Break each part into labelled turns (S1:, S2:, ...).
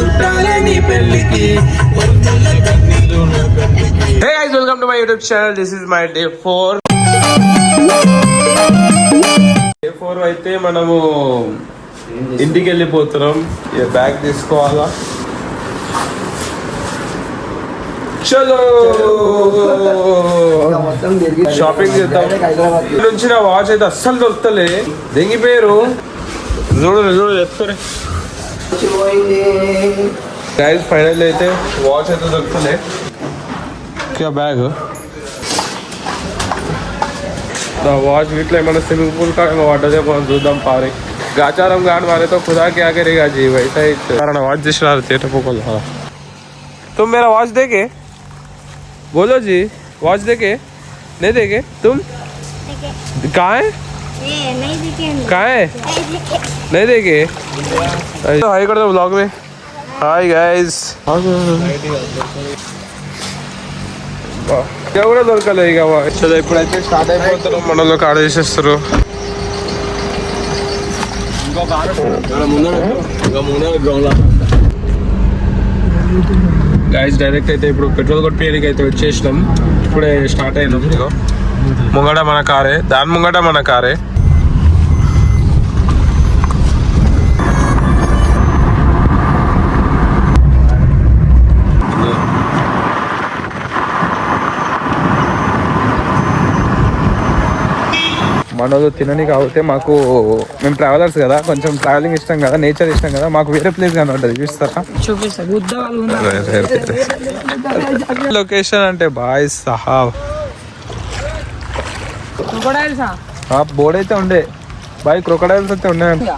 S1: Hey guys, welcome to my YouTube channel. This is my day 4. Day 4 అయితే మనము ఇంటికి వెళ్ళిపోతున్నాం. ఈ బ్యాగ్ తీసుకోవాలా. చలో షాపింగ్ చేద్దాం. నుంచి నా వాచ్ అయితే అస్సలు దొరుకుతలే, దెంగిపోయారు. చూడు చెప్తారే గైస్. ఫైనల్ అయితే వాచ్ అయితే దొరుకుతలే. బ్యాగ్ నా వాచ్ వీటిలో ఏమైనా స్విమ్మింగ్ పూల్ కాగా పడ్డదే మనం చూద్దాం. పారి గాచారం గాని వారితో खुदा क्या करेगा जी वैसा ही. वाच दिख रहा है पोकल. तुम मेरा वॉच देखे? बोलो जी, वॉच देखे? नहीं देखे? तुम कहाँ है? कहाँ है? नहीं देखे? हाई कर दो ब्लॉग में. Hi guys. ఎవరో దొరకలేదు ఇక. చలో ఇప్పుడైతే స్టార్ట్ అయిపోతున్నాం. మనలో కాడ చేసేస్తారు. గైస్ డైరెక్ట్ అయితే ఇప్పుడు పెట్రోల్ కొట్టిపోయేకి అయితే వచ్చేసినాం. ఇప్పుడే స్టార్ట్ అయినాం. ఇక ముంగట మన కారే, దాని ముంగట మన కారే. మనోళ్ళు తినని కాకపోతే మాకు, మేము ట్రావెలర్స్ కదా, కొంచెం ట్రావెలింగ్ ఇష్టం కదా, నేచర్ ఇష్టం కదా, మాకు వేరే ప్లేస్ కనబడ్డది. చూస్తారా లొకేషన్ అంటే బాయ్ సాహాబ్. బోర్డ్ అయితే ఉండే బాయ్, క్రొకడైల్స్ అయితే ఉన్నాయంట.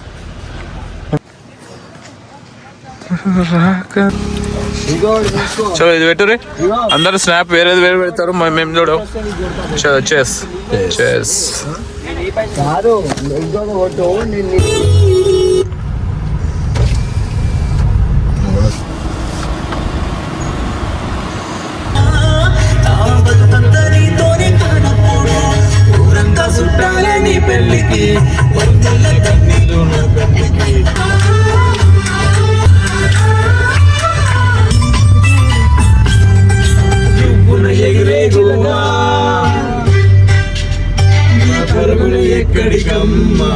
S1: చలో ఇది పెట్టురే. అందరు స్నాప్ వేరేది వేరే పెడతారు, మేము చూడవు. చలో చేస్ చేస్. పెళ్ళికి ఎక్కడికమ్మా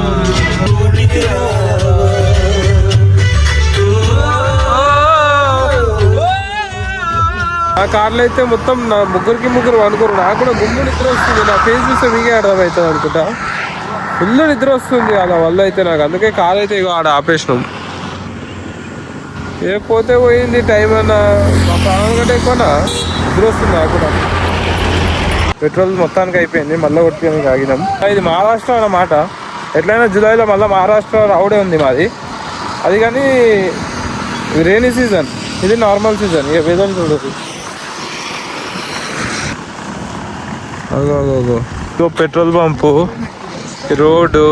S1: ఆ కార్లో అయితే మొత్తం నా ముగ్గురు అనుకోరు. నాకు కూడా గుమ్ము నిద్ర వస్తుంది. నా ఫేస్ చూస్తే మీకే అర్థమవుతుంది అనుకుంటా. ఫుల్ నిద్ర వస్తుంది అలా వల్ల అయితే నాకు. అందుకే కార్ అయితే ఇక ఆడ ఆపేసినాం. ఏ పోతే పోయింది టైం అన్నా, మా ప్రాణం కంటే ఎక్కువనా నిద్ర వస్తుంది నాకు కూడా. పెట్రోల్ మొత్తానికి అయిపోయింది, మళ్ళీ కొట్టుకొని ఆగినాం. ఇది మహారాష్ట్ర అన్నమాట. ఎట్లయినా జూలైలో మళ్ళీ మహారాష్ట్ర రావడే ఉంది మాది. అది కానీ రైనీ సీజన్, ఇది నార్మల్ సీజన్. ఇక వెదర్ చూడదు. అగో పెట్రోల్ పంపు, రోడ్డు